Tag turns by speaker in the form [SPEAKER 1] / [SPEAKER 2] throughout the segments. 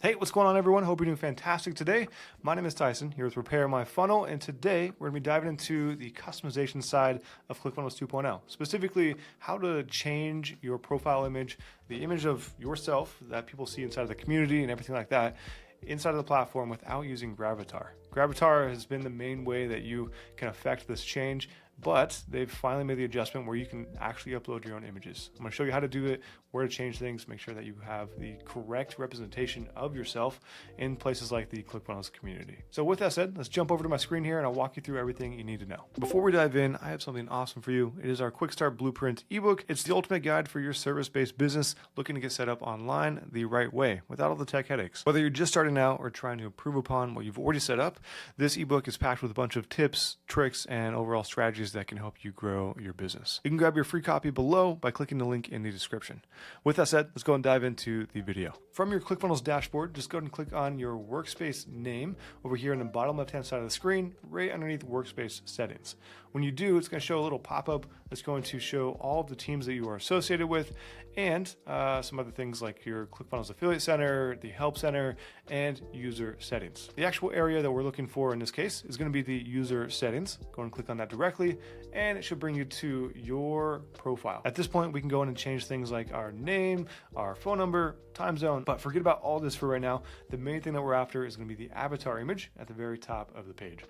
[SPEAKER 1] Hey, what's going on, everyone? Hope you're doing fantastic today. My name is Tyson here with Repair My Funnel, and today we're going to be diving into the customization side of ClickFunnels 2.0, specifically how to change your profile image, the image of yourself that people see inside of the community and everything like that, inside of the platform without using Gravatar. Gravatar has been the main way that you can affect this change, but they've finally made the adjustment where you can actually upload your own images. I'm going to show you how to do it, where to change things, make sure that you have the correct representation of yourself in places like the ClickFunnels community. So with that said, let's jump over to my screen here and I'll walk you through everything you need to know. Before we dive in, I have something awesome for you. It is our Quick Start Blueprint ebook. It's the ultimate guide for your service-based business looking to get set up online the right way without all the tech headaches. Whether you're just starting out or trying to improve upon what you've already set up, this ebook is packed with a bunch of tips, tricks, and overall strategies that can help you grow your business. You can grab your free copy below by clicking the link in the description. With that said, let's go and dive into the video. From your ClickFunnels dashboard, just go ahead and click on your workspace name over here in the bottom left-hand side of the screen, right underneath workspace settings. When you do, it's going to show a little pop-up that's going to show all of the teams that you are associated with and some other things like your ClickFunnels Affiliate Center, the Help Center, and user settings. The actual area that we're looking for in this case is going to be the user settings. Go and click on that directly, and it should bring you to your profile. At this point, we can go in and change things like our name, our phone number, time zone, but forget about all this for right now. The main thing that we're after is going to be the avatar image at the very top of the page.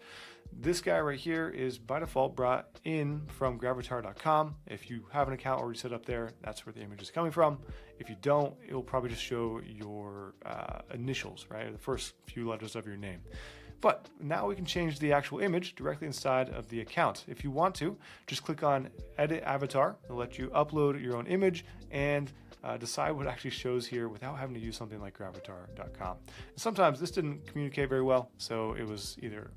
[SPEAKER 1] This guy right here is by default brought in from gravatar.com. If you have an account already set up there, that's where the image is coming from. If you don't, it will probably just show your initials, right? The first few letters of your name. But now we can change the actual image directly inside of the account. If you want to, just click on Edit Avatar. It'll let you upload your own image and decide what actually shows here without having to use something like gravatar.com. Sometimes this didn't communicate very well, so it was either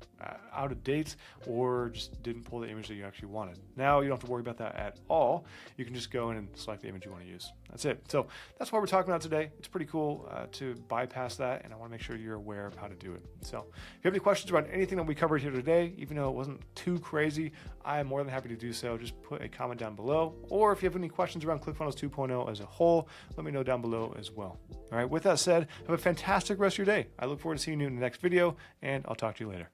[SPEAKER 1] out of date or just didn't pull the image that you actually wanted. Now you don't have to worry about that at all. You can just go in and select the image you want to use. That's it. So that's what we're talking about today. It's pretty cool to bypass that, and I want to make sure you're aware of how to do it. So if you have any questions about anything that we covered here today, even though it wasn't too crazy, I am more than happy to do so. Just put a comment down below, or if you have any questions around ClickFunnels 2.0 as a whole, let me know down below as well. All right, with that said, have a fantastic rest of your day. I look forward to seeing you in the next video, and I'll talk to you later.